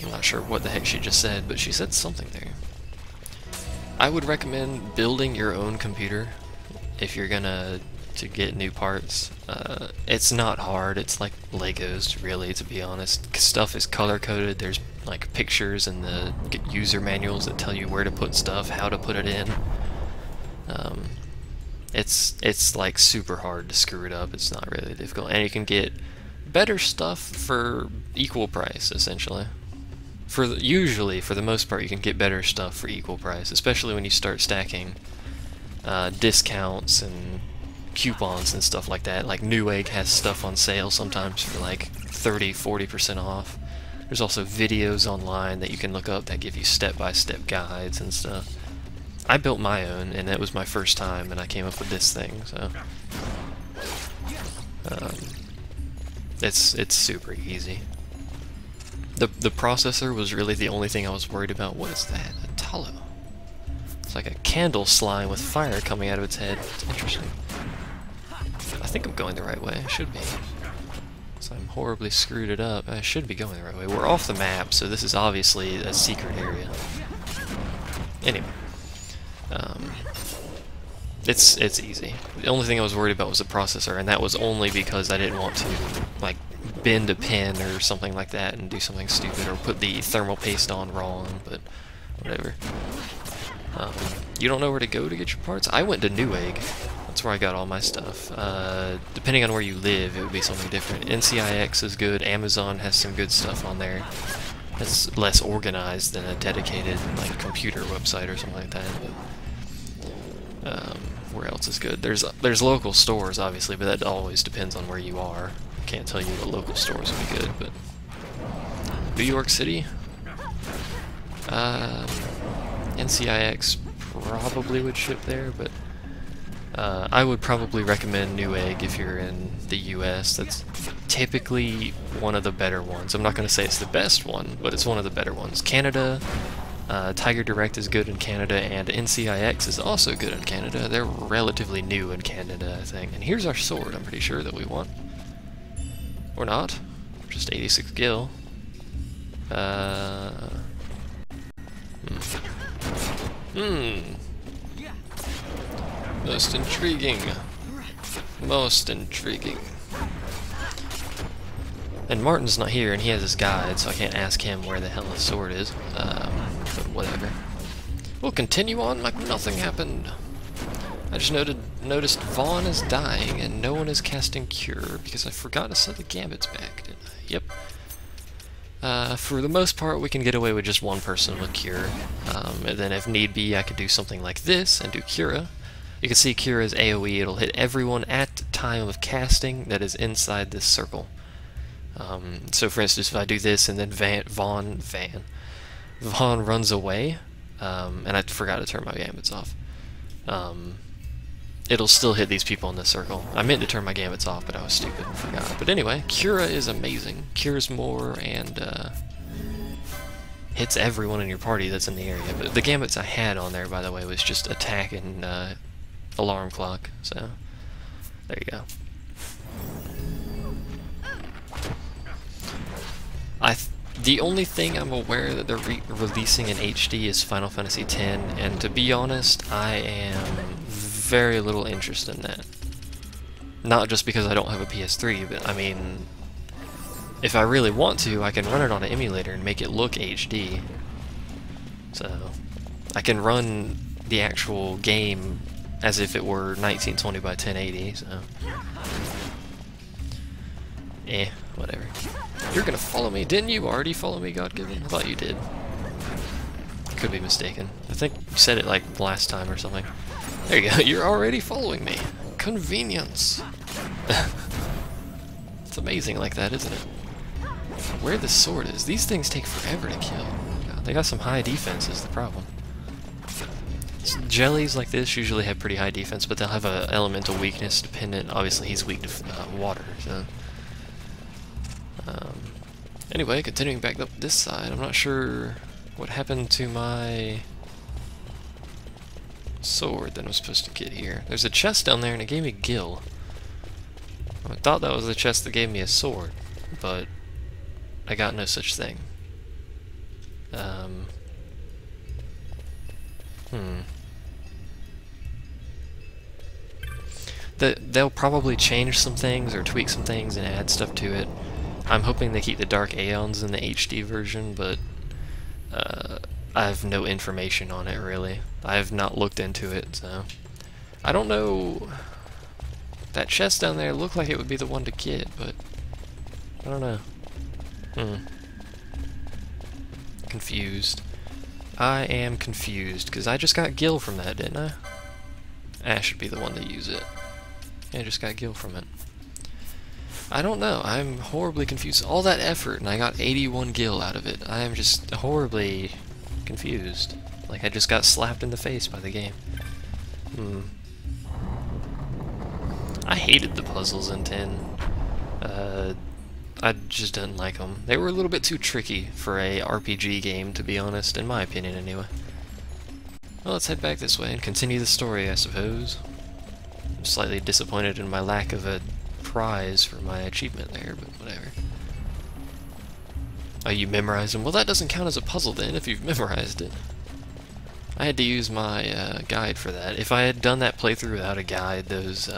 I'm not sure what the heck she just said, but she said something there. I would recommend building your own computer if you're gonna to get new parts. It's not hard. It's like Legos, really, to be honest. Stuff is color-coded. There's like pictures and the user manuals that tell you where to put stuff, how to put it in. It's like super hard to screw it up. It's not really difficult, and you can get better stuff for equal price, essentially. Usually, for the most part, you can get better stuff for equal price, especially when you start stacking discounts and coupons and stuff like that. Like Newegg has stuff on sale sometimes for like 30–40% off. There's also videos online that you can look up that give you step-by-step guides and stuff. I built my own, and it was my first time, and I came up with this thing, so it's super easy. The processor was really the only thing I was worried about. What is that? A tallow. It's like a candle slime with fire coming out of its head. It's interesting. I think I'm going the right way. I should be. So I'm horribly screwed it up. I should be going the right way. We're off the map, so this is obviously a secret area. Anyway. It's easy. The only thing I was worried about was the processor, and that was only because I didn't want to, like, bend a pin or something like that and do something stupid, or put the thermal paste on wrong, but whatever. You don't know where to go to get your parts? I went to Newegg. That's where I got all my stuff. Depending on where you live, it would be something different. NCIX is good. Amazon has some good stuff on there. It's less organized than a dedicated like computer website or something like that. Where else is good? There's local stores, obviously, but that always depends on where you are. Can't tell you what local stores would be good, but New York City, NCIX probably would ship there, but I would probably recommend Newegg if you're in the US. That's typically one of the better ones. I'm not going to say it's the best one, but it's one of the better ones. Canada, Tiger Direct is good in Canada, and NCIX is also good in Canada. They're relatively new in Canada, I think. And here's our sword, I'm pretty sure, that we want. Or not. Just 86 gil. Most intriguing. Most intriguing. And Martin's not here, and he has his guide, so I can't ask him where the hell his sword is. But whatever. We'll continue on like nothing happened. I just noticed Vaughn is dying, and no one is casting Cure, because I forgot to set the gambits back, didn't I? Yep. For the most part, we can get away with just one person with Cure. And then if need be, I could do something like this and do Cura. You can see Cura's AoE, it'll hit everyone at time of casting that is inside this circle. So for instance, if I do this and then Vaughn runs away, and I forgot to turn my gambits off, it'll still hit these people in this circle. I meant to turn my gambits off, but I was stupid and forgot. But anyway, Cura is amazing. Cures more and hits everyone in your party that's in the area. But the gambits I had on there, by the way, was just attack and alarm clock. So there you go. The only thing I'm aware that they're releasing in HD is Final Fantasy X, and to be honest, I am very little interest in that. Not just because I don't have a PS3, but I mean, if I really want to, I can run it on an emulator and make it look HD. So, I can run the actual game as if it were 1920 by 1080, so... whatever. You're gonna follow me, didn't you already follow me, God-given? I thought you did. Could be mistaken. I think you said it like last time or something. There you go, you're already following me. Convenience. It's amazing like that, isn't it? Where the sword is. These things take forever to kill. God, they got some high defense is the problem. Jellies like this usually have pretty high defense, but they'll have an elemental weakness dependent. Obviously, he's weak to water, so... anyway, continuing back up this side, I'm not sure what happened to my sword that I'm supposed to get here. There's a chest down there and it gave me gil. I thought that was the chest that gave me a sword, but I got no such thing. They'll probably change some things or tweak some things and add stuff to it. I'm hoping they keep the Dark Aeons in the HD version, but I have no information on it, really. I have not looked into it, so... I don't know... That chest down there looked like it would be the one to get, but... I don't know. Confused. I am confused, because I just got Gil from that, didn't I? Ash should be the one to use it. Yeah, I just got Gil from it. I don't know, I'm horribly confused. All that effort, and I got 81 Gil out of it. I am just horribly confused. Like I just got slapped in the face by the game. I hated the puzzles in 10. I just didn't like them. They were a little bit too tricky for a RPG game, to be honest, in my opinion anyway. Well, let's head back this way and continue the story, I suppose. I'm slightly disappointed in my lack of a prize for my achievement there, but whatever. Oh, you memorized them? Well, that doesn't count as a puzzle then, if you've memorized it. I had to use my guide for that. If I had done that playthrough without a guide, those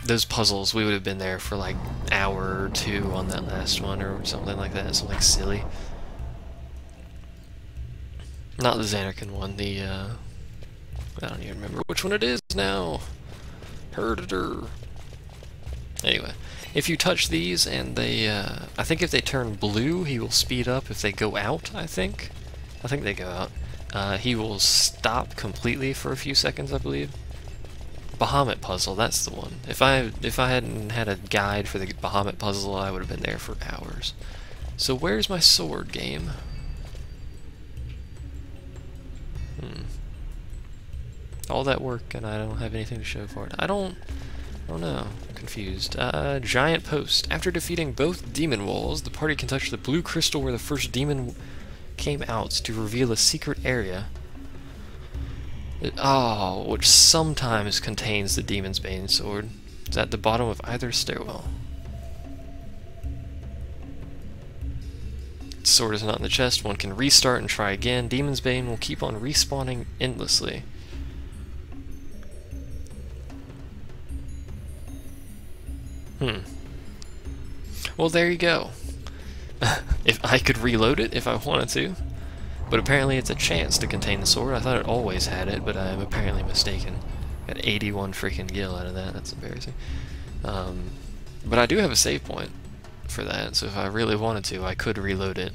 those puzzles, we would have been there for like an hour or two on that last one or something like that, something silly. Not the Xanarkand one, the I don't even remember which one it is now. Herder. Anyway, if you touch these and they, I think if they turn blue, he will speed up. If they go out, I think they go out. He will stop completely for a few seconds, I believe. Bahamut puzzle, that's the one. If I hadn't had a guide for the Bahamut puzzle, I would have been there for hours. So where's my sword, game? All that work and I don't have anything to show for it. I don't know. I'm confused. Giant post. After defeating both demon walls, the party can touch the blue crystal where the first demon came out to reveal a secret area. Which sometimes contains the Demon's Bane sword. It's at the bottom of either stairwell. The sword is not in the chest. One can restart and try again. Demon's Bane will keep on respawning endlessly. Well, there you go. If I could reload it if I wanted to. But apparently it's a chance to contain the sword. I thought it always had it, but I'm apparently mistaken. Got 81 freaking gil out of that. That's embarrassing. But I do have a save point for that, so if I really wanted to, I could reload it.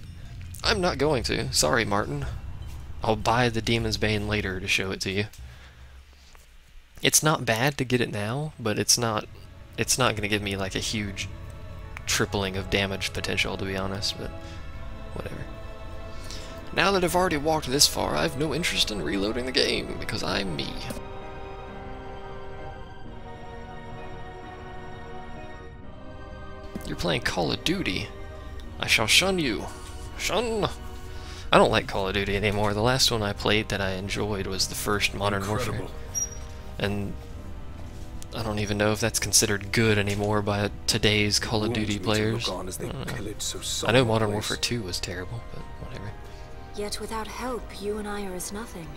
I'm not going to. Sorry, Martin. I'll buy the Demon's Bane later to show it to you. It's not bad to get it now, but it's not going to give me like a huge tripling of damage potential, to be honest, but whatever. Now that I've already walked this far, I have no interest in reloading the game, because I'm me. You're playing Call of Duty. I shall shun you. Shun! I don't like Call of Duty anymore. The last one I played that I enjoyed was the first Modern Warfare. And I don't even know if that's considered good anymore by today's Call of Duty players. I know Modern Warfare 2 was terrible, but whatever. Yet without help, you and I are as nothing.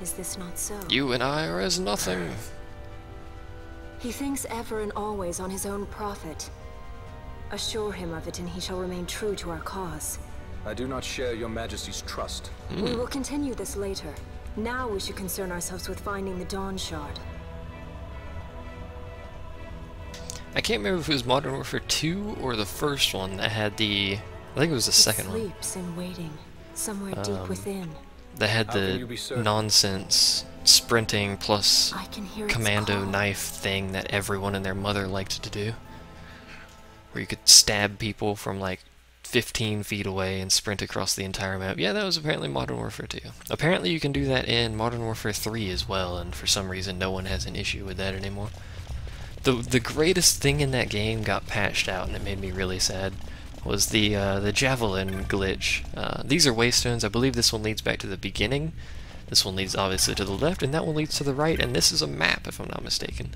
Is this not so? You and I are as nothing. He thinks ever and always on his own profit. Assure him of it and he shall remain true to our cause. I do not share your majesty's trust. We will continue this later. Now we should concern ourselves with finding the Dawn Shard. I can't remember if it was Modern Warfare 2 or the first one that had the... I think it was the second one. It sleeps in waiting, somewhere deep within. That had the nonsense sprinting plus commando knife thing that everyone and their mother liked to do. Where you could stab people from like 15 feet away and sprint across the entire map. Yeah, that was apparently Modern Warfare 2. Apparently you can do that in Modern Warfare 3 as well, and for some reason no one has an issue with that anymore. The greatest thing in that game got patched out, and it made me really sad, was the javelin glitch. These are waystones. I believe this one leads back to the beginning. This one leads obviously to the left, and that one leads to the right, and this is a map, if I'm not mistaken.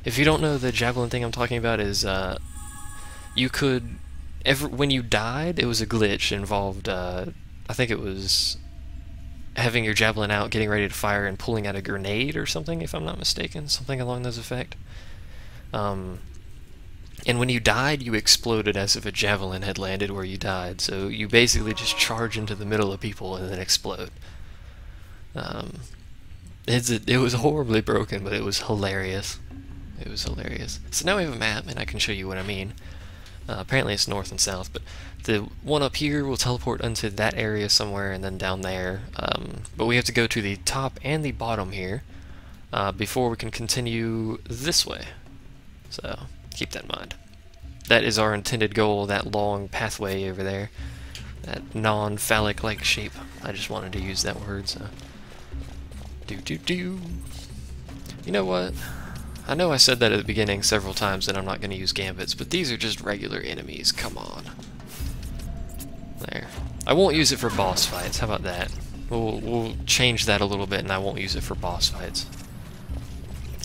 If you don't know, the javelin thing I'm talking about is you could when you died, it was a glitch. It involved I think it was having your javelin out, getting ready to fire, and pulling out a grenade or something, if I'm not mistaken, something along those effects. And when you died, you exploded as if a javelin had landed where you died. So you basically just charge into the middle of people and then explode. It was horribly broken, but it was hilarious. It was hilarious. So now we have a map, and I can show you what I mean. Apparently it's north and south, but the one up here will teleport into that area somewhere, and then down there. But we have to go to the top and the bottom here before we can continue this way. So keep that in mind. That is our intended goal, that long pathway over there. That non-phallic-like shape. I just wanted to use that word, so... You know what? I know I said that at the beginning several times that I'm not going to use gambits, but these are just regular enemies. Come on. There. I won't use it for boss fights. How about that? We'll change that a little bit, and I won't use it for boss fights.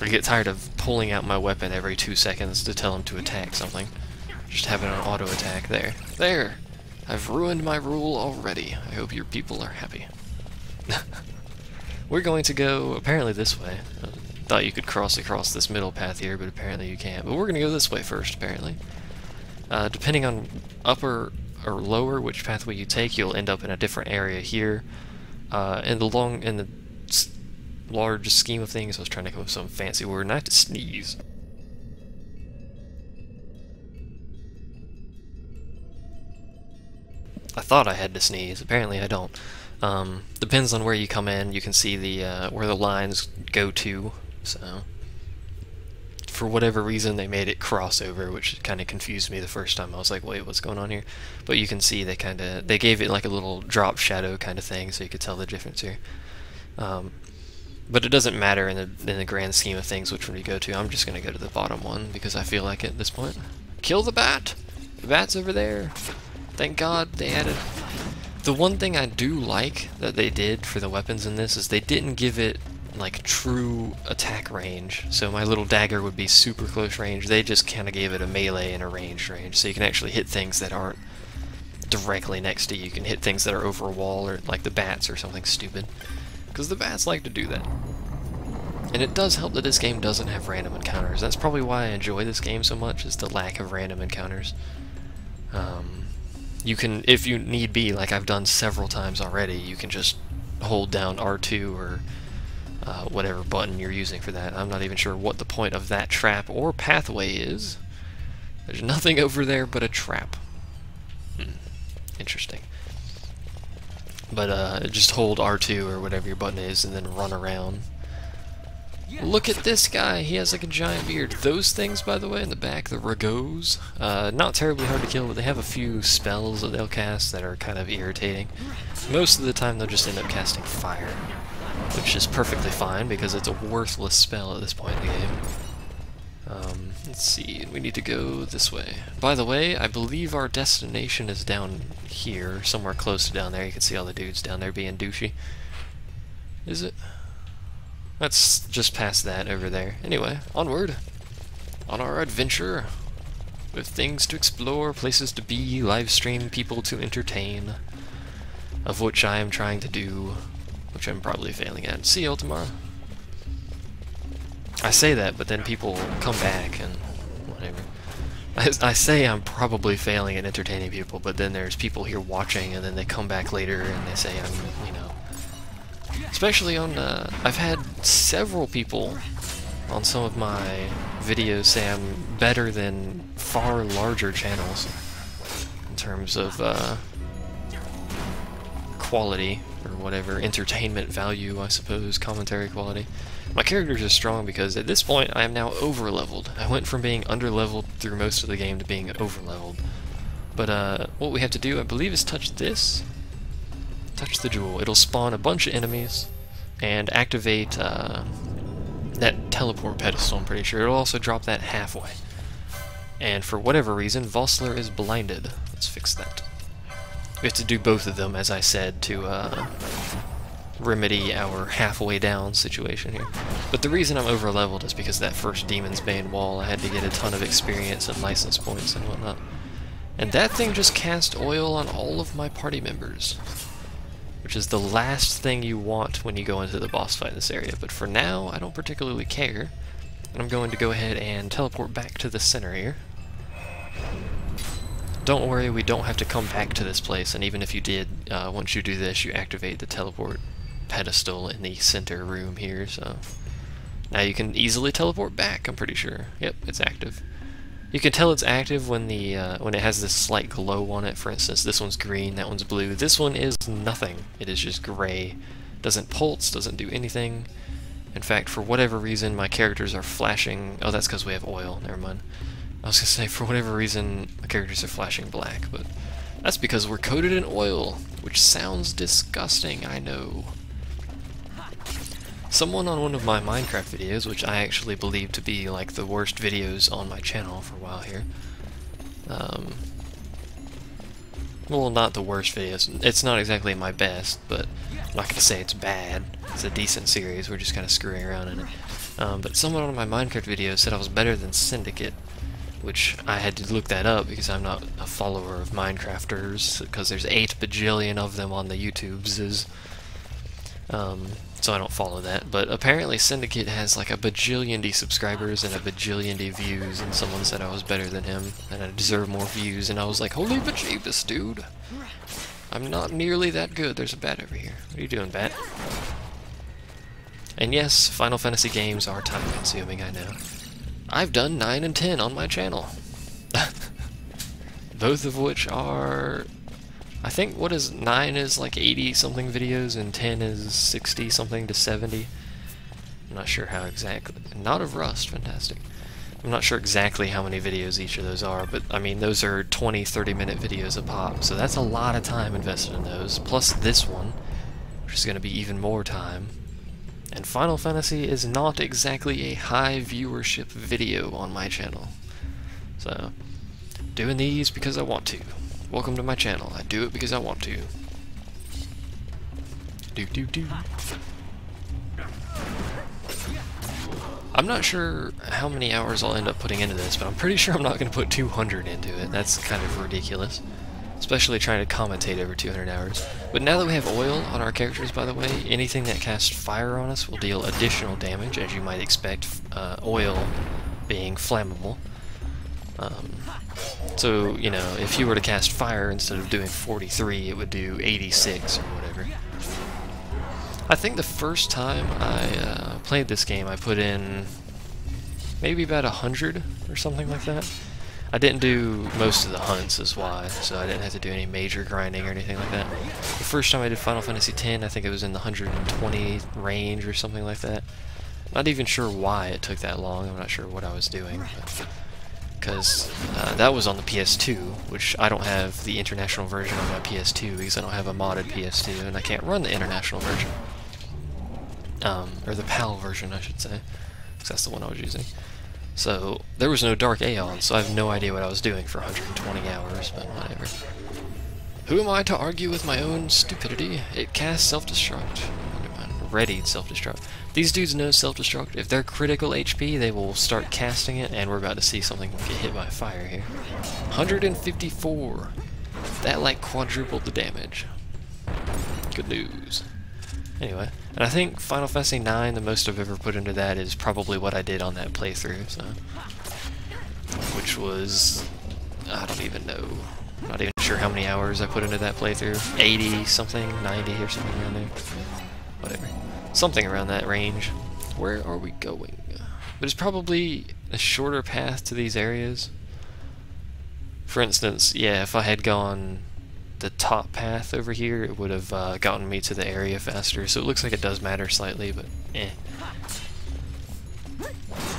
I get tired of pulling out my weapon every 2 seconds to tell him to attack something. Just have it on auto attack. There. There! I've ruined my rule already. I hope your people are happy. We're going to go, apparently, this way. I thought you could cross across this middle path here, but apparently you can't. But we're going to go this way first, apparently. Depending on upper or lower which pathway you take, you'll end up in a different area here. In the large scheme of things, I was trying to come up with some fancy word, and I have to sneeze. I thought I had to sneeze. Apparently I don't. Depends on where you come in. You can see the where the lines go to. So, for whatever reason, they made it crossover, which kind of confused me the first time. I was like, "Wait, what's going on here?" But you can see they gave it like a little drop shadow kind of thing, so you could tell the difference here. But it doesn't matter in the grand scheme of things which one you go to. I'm just gonna go to the bottom one because I feel like it at this point. Kill the bat. The bat's over there. Thank God they added. The one thing I do like that they did for the weapons in this is they didn't give it like true attack range. So my little dagger would be super close range. They just kind of gave it a melee and a ranged range, so you can actually hit things that aren't directly next to you. You can hit things that are over a wall, or like the bats or something stupid, because the bats like to do that. And it does help that this game doesn't have random encounters. That's probably why I enjoy this game so much, is the lack of random encounters. You can, if you need be, like I've done several times already, you can just hold down R2 or whatever button you're using for that. I'm not even sure what the point of that trap or pathway is. There's nothing over there but a trap. Interesting. But just hold R2 or whatever your button is and then run around. Look at this guy, he has like a giant beard. Those things, by the way, in the back, the Ragos, not terribly hard to kill, but they have a few spells that they'll cast that are kind of irritating. Most of the time they'll just end up casting fire, which is perfectly fine because it's a worthless spell at this point in the game. Let's see, we need to go this way. By the way, I believe our destination is down here, somewhere close to down there. You can see all the dudes down there being douchey. Is it? Let's just pass that over there. Anyway, onward. On our adventure. With things to explore, places to be, live stream, people to entertain. Of which I am trying to do, which I'm probably failing at. See y'all tomorrow. I say that, but then people come back and whatever. I say I'm probably failing at entertaining people, but then there's people here watching, and then they come back later and they say I'm, you know... Especially on, I've had several people on some of my videos say I'm better than far larger channels in terms of quality, or whatever, entertainment value, I suppose, commentary quality. My characters are strong because at this point I am now over-leveled. I went from being under-leveled through most of the game to being over-leveled. But what we have to do, I believe, is touch this. Touch the jewel. It'll spawn a bunch of enemies and activate that teleport pedestal, I'm pretty sure. It'll also drop that halfway. And for whatever reason, Vossler is blinded. Let's fix that. We have to do both of them, as I said, to remedy our halfway down situation here. But the reason I'm over leveled is because that first Demon's Bane wall, I had to get a ton of experience and license points and whatnot. And that thing just cast oil on all of my party members, which is the last thing you want when you go into the boss fight in this area. But for now, I don't particularly care. And I'm going to go ahead and teleport back to the center here. Don't worry, we don't have to come back to this place, and even if you did, once you do this, you activate the teleport pedestal in the center room here, so now you can easily teleport back, I'm pretty sure. Yep, it's active. You can tell it's active when when it has this slight glow on it. For instance, this one's green, that one's blue. This one is nothing. It is just gray. Doesn't pulse, doesn't do anything. In fact, for whatever reason, my characters are flashing... Oh, that's because we have oil. Never mind. I was going to say, for whatever reason, my characters are flashing black, but that's because we're coated in oil, which sounds disgusting, I know. Someone on one of my Minecraft videos, which I actually believe to be like the worst videos on my channel for a while here, well, not the worst videos, it's not exactly my best, but I'm not going to say it's bad. It's a decent series, we're just kind of screwing around in it. But someone on my Minecraft video said I was better than Syndicate, which I had to look that up because I'm not a follower of Minecrafters, because there's 8 bajillion of them on the YouTubes, so I don't follow that. But apparently Syndicate has like a bajillion subscribers and a bajillion views, and someone said I was better than him and I deserve more views, and I was like, holy bejeebus, dude, I'm not nearly that good. There's a bat over here. What are you doing, bat? And yes, Final Fantasy games are time consuming, I know. I've done 9 and 10 on my channel. Both of which are... I think, what is 9 is like 80 something videos and 10 is 60 something to 70. I'm not sure how exactly. Not of Rust, fantastic. I'm not sure exactly how many videos each of those are, but I mean those are 20-30 minute videos a pop, so that's a lot of time invested in those, plus this one, which is going to be even more time. And Final Fantasy is not exactly a high viewership video on my channel. So, doing these because I want to. Welcome to my channel. I do it because I want to. I'm not sure how many hours I'll end up putting into this, but I'm pretty sure I'm not going to put 200 into it. That's kind of ridiculous. Especially trying to commentate over 200 hours. But now that we have oil on our characters, by the way, anything that casts fire on us will deal additional damage, as you might expect, oil being flammable. So, you know, if you were to cast fire instead of doing 43, it would do 86 or whatever. I think the first time I played this game, I put in maybe about 100 or something like that. I didn't do most of the hunts is why, so I didn't have to do any major grinding or anything like that. The first time I did Final Fantasy X, I think it was in the 120 range or something like that. Not even sure why it took that long, I'm not sure what I was doing. Because that was on the PS2, which I don't have the international version on my PS2 because I don't have a modded PS2 and I can't run the international version. Or the PAL version, I should say, because that's the one I was using. So, there was no Dark Aeon, so I have no idea what I was doing for 120 hours, but whatever. Who am I to argue with my own stupidity? It casts self-destruct. Readied self-destruct. These dudes know self-destruct. If they're critical HP, they will start casting it, and we're about to see something get hit by fire here. 154! That, like, quadrupled the damage. Good news. Anyway, and I think Final Fantasy IX, the most I've ever put into that is probably what I did on that playthrough, so... Which was... I don't even know. I'm not even sure how many hours I put into that playthrough. 80 something, 90 or something around there. Whatever. Something around that range. Where are we going? But it's probably a shorter path to these areas. For instance, yeah, if I had gone the top path over here, it would have gotten me to the area faster, so it looks like it does matter slightly, but eh.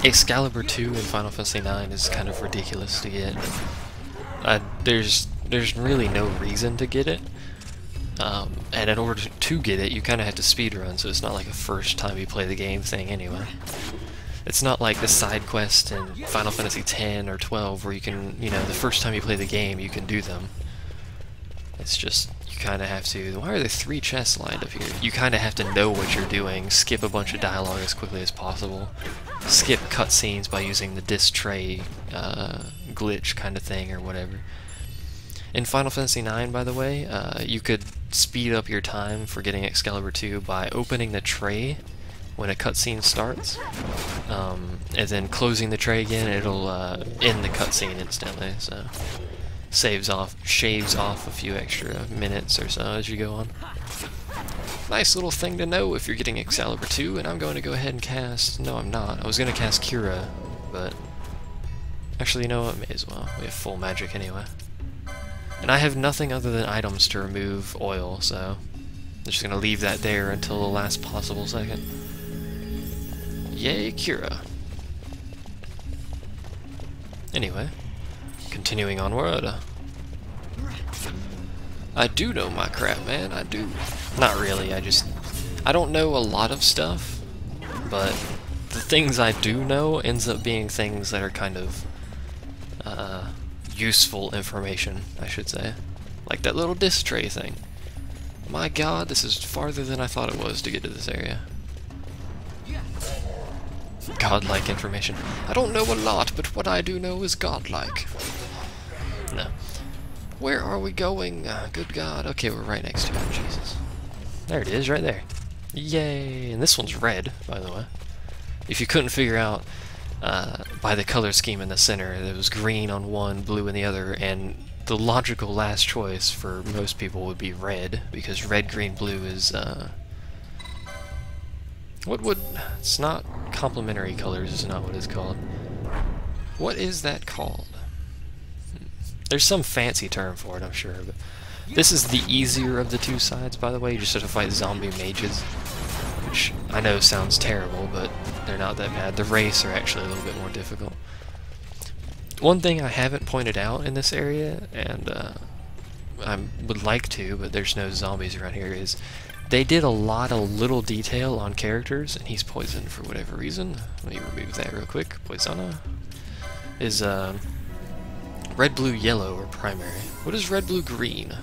Excalibur 2 in Final Fantasy IX is kind of ridiculous to get. There's really no reason to get it, and in order to get it, you kind of have to speedrun, so it's not like a first time you play the game thing anyway. It's not like the side quests in Final Fantasy X or 12 where you can, you know, the first time you play the game, you can do them. It's just, you kind of have to... Why are there 3 chests lined up here? You kind of have to know what you're doing, skip a bunch of dialogue as quickly as possible, skip cutscenes by using the DXtory glitch kind of thing or whatever. In Final Fantasy IX, by the way, you could speed up your time for getting Excalibur 2 by opening the tray when a cutscene starts, and then closing the tray again. It'll end the cutscene instantly, so shaves off a few extra minutes or so as you go on. Nice little thing to know if you're getting Excalibur 2, and I'm going to go ahead and cast... No, I'm not. I was going to cast Cura, but... Actually, you know what? May as well. We have full magic anyway. And I have nothing other than items to remove oil, so... I'm just going to leave that there until the last possible second. Yay, Cura. Anyway, continuing onward. I do know my crap, man, I do. Not really, I don't know a lot of stuff, but the things I do know ends up being things that are kind of useful information, I should say. Like that little disc tray thing. My god, this is farther than I thought it was to get to this area. Godlike information. I don't know a lot, but what I do know is godlike. No. Where are we going? Good God. Okay, we're right next to it. Jesus. There it is, right there. Yay! And this one's red, by the way. If you couldn't figure out by the color scheme in the center, it was green on one, blue in the other, and the logical last choice for most people would be red, because red, green, blue is, it's not complementary colors, is not what it's called. What is that called? There's some fancy term for it, I'm sure, but this is the easier of the 2 sides, by the way. You just have to fight zombie mages, which I know sounds terrible, but they're not that bad. The wraiths are actually a little bit more difficult. One thing I haven't pointed out in this area, and I would like to, but there's no zombies around here, is they did a lot of little detail on characters, and he's poisoned for whatever reason. Let me remove that real quick. Poisona is red, blue, yellow are primary. What is red, blue, green?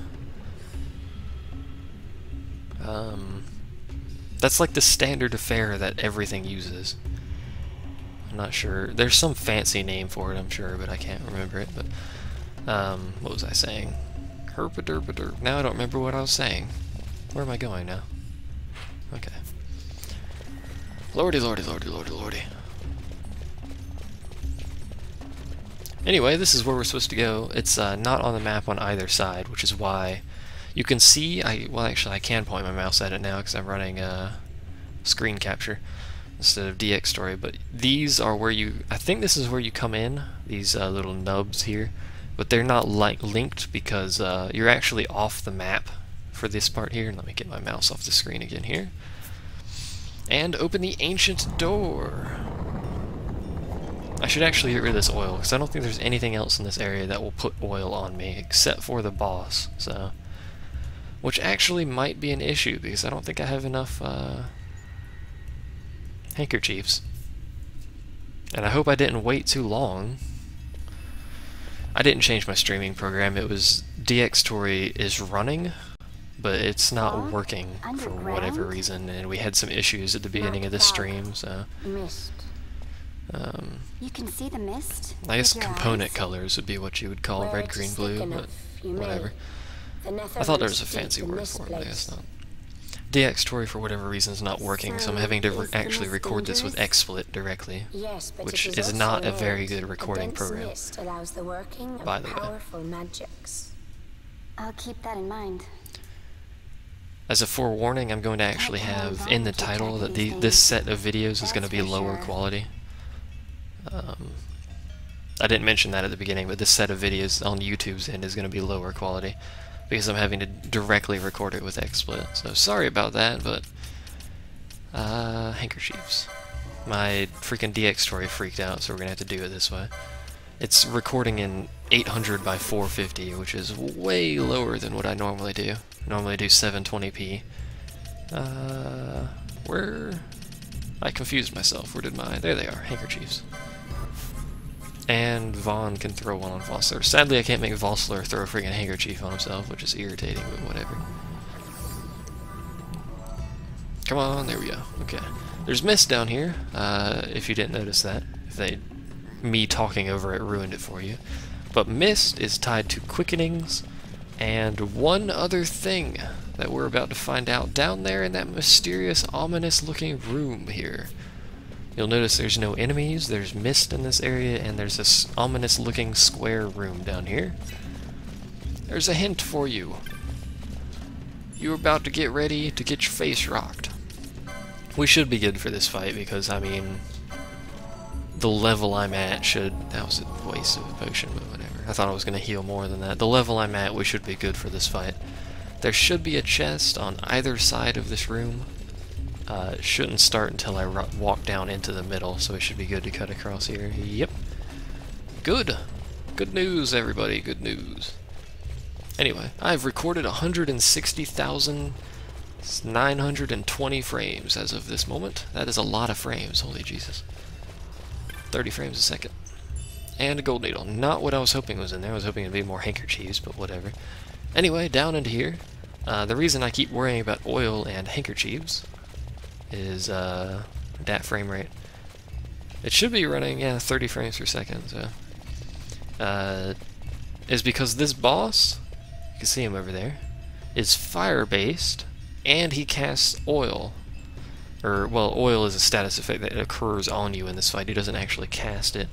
That's like the standard affair that everything uses. I'm not sure. There's some fancy name for it, I'm sure, but I can't remember it. But what was I saying? Herpaderpader. Now I don't remember what I was saying. Where am I going now? Okay. Lordy, lordy, lordy, lordy, lordy. Anyway, this is where we're supposed to go. It's not on the map on either side, which is why you can see... well, actually, I can point my mouse at it now because I'm running screen capture instead of DXtory, but these are where you... I think this is where you come in, these little nubs here, but they're not linked because you're actually off the map for this part here. Let me get my mouse off the screen again here. And open the ancient door. I should actually get rid of this oil, because I don't think there's anything else in this area that will put oil on me, except for the boss, so... Which actually might be an issue, because I don't think I have enough, handkerchiefs. And I hope I didn't wait too long. I didn't change my streaming program. It was... DXtory is running, but it's not working for whatever reason, and we had some issues at the beginning of the stream, so... Mist. You can see the mist. I guess component colors would be what you would call red, green, blue, but whatever. I thought there was a fancy word for it, but I guess not. DXtory, for whatever reason, is not working, so I'm having to actually record this with XSplit directly, which is not a very good recording program, by the way. I'll keep that in mind. As a forewarning, I'm going to actually have in the title that this set of videos is going to be lower quality. I didn't mention that at the beginning, but this set of videos on YouTube's end is going to be lower quality because I'm having to directly record it with XSplit. So sorry about that, but handkerchiefs. My freaking DXtory freaked out, so we're going to have to do it this way. It's recording in 800 by 450, which is way lower than what I normally do. I normally do 720p. Where? I confused myself. Where did my... There they are, handkerchiefs. And Vaughn can throw one on Vossler. Sadly, I can't make Vossler throw a freaking handkerchief on himself, which is irritating, but whatever. Come on, there we go. Okay. There's mist down here, if you didn't notice that. If me talking over it ruined it for you. But mist is tied to quickenings, and one other thing that we're about to find out down there in that mysterious, ominous-looking room here. You'll notice there's no enemies, there's mist in this area, and there's this ominous-looking square room down here. There's a hint for you. You're about to get ready to get your face rocked. We should be good for this fight because, I mean, the level I'm at should... That was a waste of a potion, but whatever. I thought I was going to heal more than that. The level I'm at, we should be good for this fight. There should be a chest on either side of this room. It shouldn't start until I walk down into the middle, so it should be good to cut across here. Yep. Good. Good news, everybody. Good news. Anyway, I've recorded 160,920 frames as of this moment. That is a lot of frames, holy Jesus. 30 frames a second. And a gold needle. Not what I was hoping was in there. I was hoping it'd be more handkerchiefs, but whatever. Anyway, down into here. The reason I keep worrying about oil and handkerchiefs is that frame rate. It should be running, yeah, 30 frames per second, so... is because this boss, you can see him over there, is fire-based, and he casts oil. Or, well, oil is a status effect that occurs on you in this fight. He doesn't actually cast it.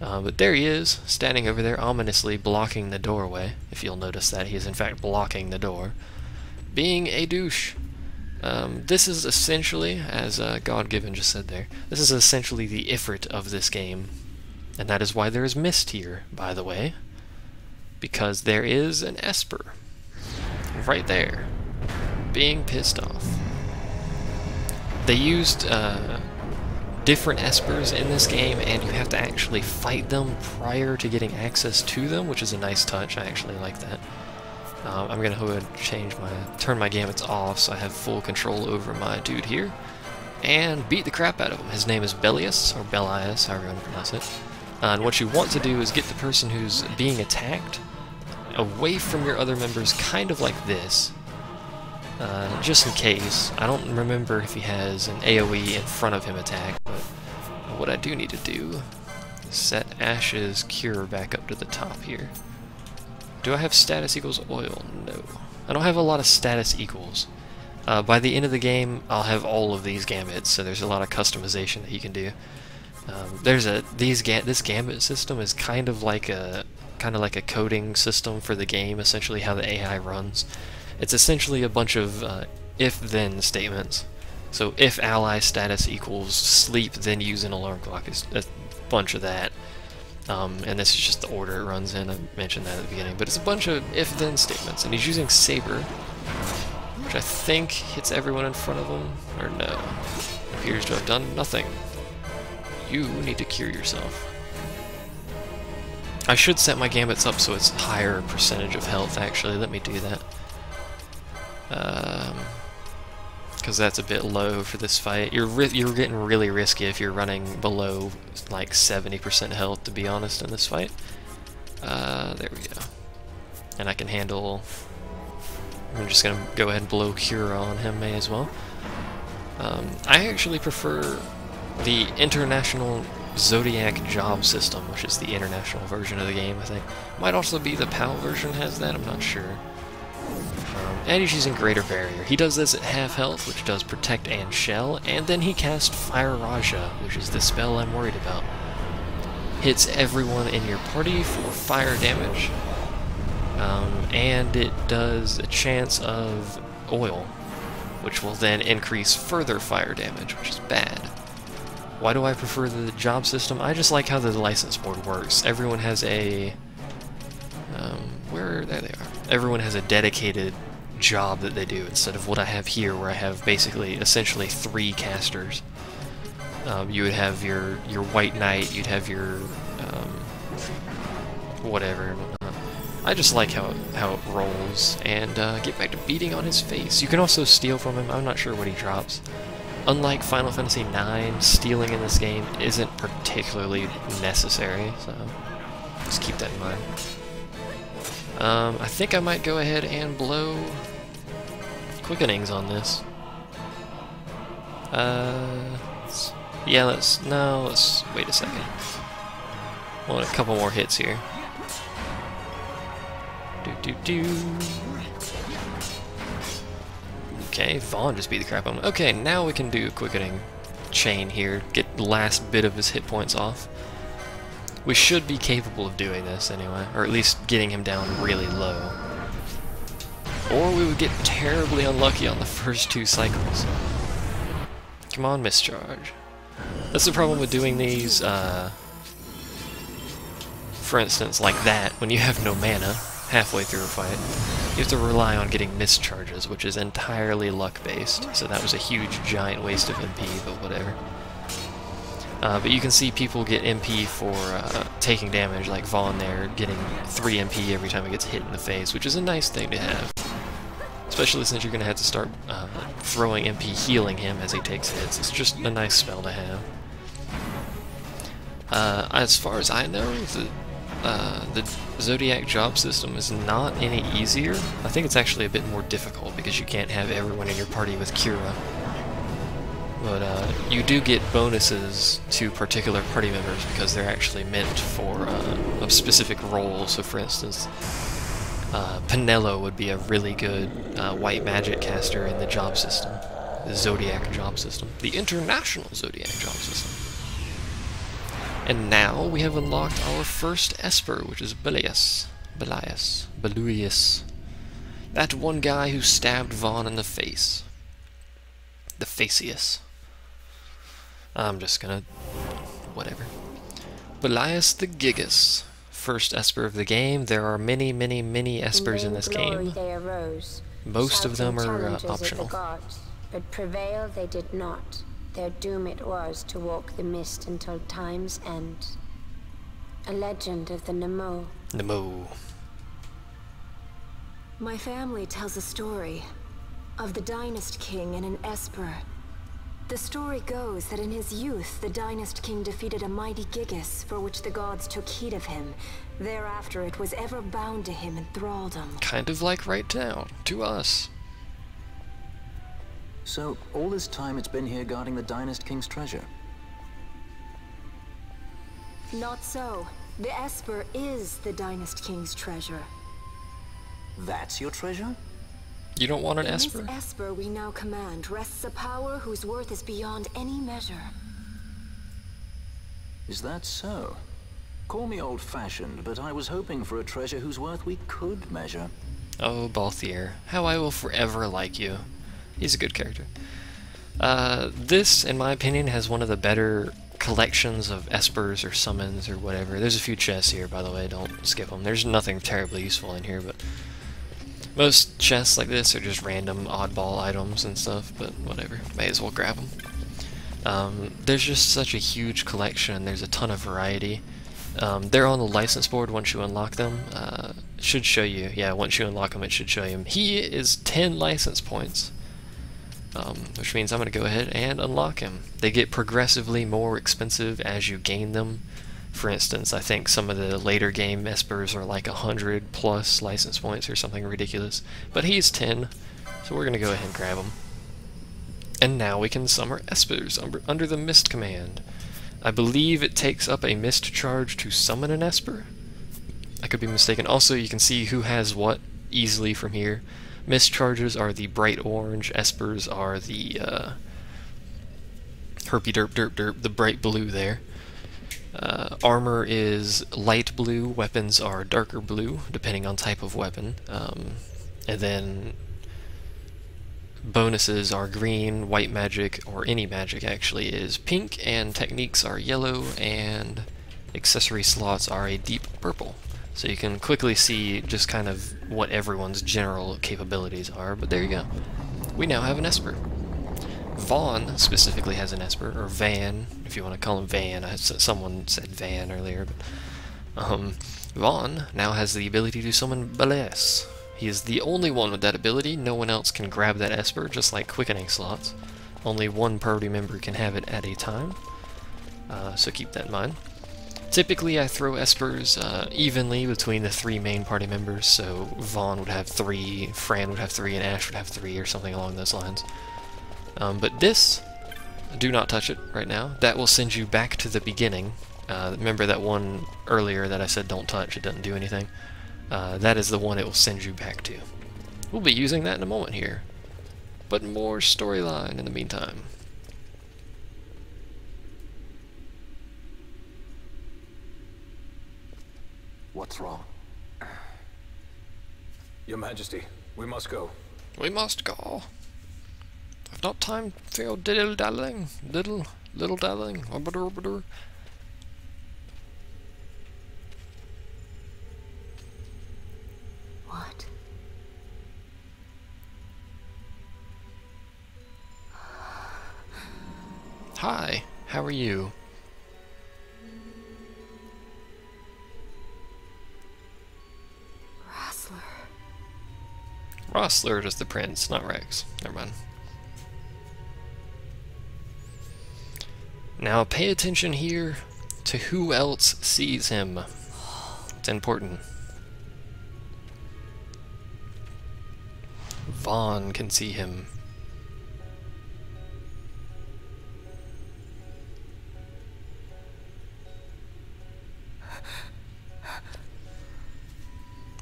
But there he is, standing over there, ominously blocking the doorway. If you'll notice that, he is in fact blocking the door. Being a douche. This is essentially, as God-Given just said there, this is essentially the Ifrit of this game. And that is why there is mist here, by the way. Because there is an Esper. Right there. Being pissed off. They used different Espers in this game, and you have to actually fight them prior to getting access to them, which is a nice touch. I actually like that. I'm gonna go ahead and turn my gamuts off so I have full control over my dude here, and beat the crap out of him. His name is Belius, or Belias, however you want to pronounce it. And what you want to do is get the person who's being attacked away from your other members, kind of like this. Just in case. I don't remember if he has an AoE in front of him attack, but what I do need to do is set Ash's Cure back up to the top here. Do I have status equals oil? No. I don't have a lot of status equals. By the end of the game, I'll have all of these gambits, so there's a lot of customization that you can do. This gambit system is kind of like a coding system for the game, essentially how the AI runs. It's essentially a bunch of if-then statements. So if ally status equals sleep, then use an alarm clock. Is a bunch of that. And this is just the order it runs in. I mentioned that at the beginning. But it's a bunch of if-then statements. And he's using Saber, which I think hits everyone in front of him. Or no. Appears to have done nothing. You need to cure yourself. I should set my gambits up so it's higher percentage of health, actually. Let me do that. Because that's a bit low for this fight. You're getting really risky if you're running below like 70% health, to be honest, in this fight. There we go. And I can handle... I'm just going to go ahead and blow Cure on him, may as well. I actually prefer the International Zodiac Job System, which is the international version of the game, I think. Might also be the PAL version has that, I'm not sure. And he's using Greater Barrier. He does this at half health, which does Protect and Shell, and then he casts Fire Raja, which is the spell I'm worried about. Hits everyone in your party for fire damage, and it does a chance of oil, which will then increase further fire damage, which is bad. Why do I prefer the job system? I just like how the license board works. Everyone has a... there they are. Everyone has a dedicated job that they do, instead of what I have here, where I have basically, essentially 3 casters. You would have your White Knight, you'd have your... whatever and whatnot. I just like how it rolls, and get back to beating on his face. You can also steal from him. I'm not sure what he drops. unlike Final Fantasy IX, stealing in this game isn't particularly necessary, so just keep that in mind. I think I might go ahead and blow quickenings on this. Yeah, let's wait a second. I want a couple more hits here. Okay, Vaughn just beat the crap out of him. Okay, now we can do a quickening chain here, get the last bit of his hit points off. We should be capable of doing this anyway, or at least getting him down really low. Or we would get terribly unlucky on the first 2 cycles. Come on, mischarge. That's the problem with doing these, for instance, like that, when you have no mana halfway through a fight. You have to rely on getting mischarges, which is entirely luck-based, so that was a huge, giant waste of MP, but whatever. But you can see people get MP for taking damage, like Vaughn there, getting 3 MP every time he gets hit in the face, which is a nice thing to have. Especially since you're going to have to start throwing MP healing him as he takes hits. It's just a nice spell to have. As far as I know, the Zodiac job system is not any easier. I think it's actually a bit more difficult because you can't have everyone in your party with Cura. But you do get bonuses to particular party members because they're actually meant for a specific role. So for instance, Pinello would be a really good white magic caster in the job system. The Zodiac job system. The international Zodiac job system. And now we have unlocked our first Esper, which is Belias. That one guy who stabbed Vaughn in the face. The Facius. I'm just gonna... whatever. Belias the Gigas. First Esper of the game. There are many, many, many Espers in this game. Most of them are optional. But prevail they did not. Their doom it was to walk the mist until time's end. A legend of the Nemo. My family tells a story of the Dynast King and an Esper. The story goes that in his youth, the Dynast King defeated a mighty Gigas, for which the gods took heed of him. Thereafter, it was ever bound to him in thraldom. Kind of like right now, to us. So, all this time it's been here guarding the Dynast King's treasure? Not so. The Esper is the Dynast King's treasure. That's your treasure? You don't want an Esper? In this Esper we now command rests a power whose worth is beyond any measure. Is that so? Call me old-fashioned, but I was hoping for a treasure whose worth we could measure. Oh, Balthier, how I will forever like you. He's a good character. This, in my opinion, has one of the better collections of Espers or summons or whatever. There's a few chests here, by the way, don't skip them. There's nothing terribly useful in here, but most chests like this are just random oddball items and stuff, but whatever. May as well grab them. There's just such a huge collection, and there's a ton of variety. They're on the license board once you unlock them. It should show you, yeah, once you unlock them it should show you. He is 10 license points. Which means I'm going to go ahead and unlock him. They get progressively more expensive as you gain them. For instance, I think some of the later game Espers are like 100 plus license points or something ridiculous. But he's 10, so we're going to go ahead and grab him. And now we can summon Espers under the Mist command. I believe it takes up a Mist charge to summon an Esper. I could be mistaken. Also, you can see who has what easily from here. Mist charges are the bright orange, Espers are the herpy derp derp derp, the bright blue there. Armor is light blue, weapons are darker blue, depending on type of weapon. And then bonuses are green, white magic, or any magic actually is pink, and techniques are yellow, and accessory slots are a deep purple. So you can quickly see just kind of what everyone's general capabilities are, but there you go. We now have an Esper. Vaughn specifically has an Esper, or Van, if you want to call him Van. Someone said Van earlier, but Vaughn now has the ability to summon Belias. He is the only one with that ability. No one else can grab that Esper, just like quickening slots. only one party member can have it at a time, so keep that in mind. Typically I throw espers evenly between the 3 main party members, so Vaughn would have 3, Fran would have 3, and Ash would have 3, or something along those lines. But this, do not touch it right now. That will send you back to the beginning. Remember that one earlier that I said don't touch, it doesn't do anything? That is the one it will send you back to. We'll be using that in a moment here. But more storyline in the meantime. What's wrong? Your Majesty, we must go. We must go. I've not time for your diddle-dallying. Little-dallying. What? Hi, how are you? Rossler is the prince, not Rex. Never mind. Now pay attention here to who else sees him. It's important. Vaughn can see him.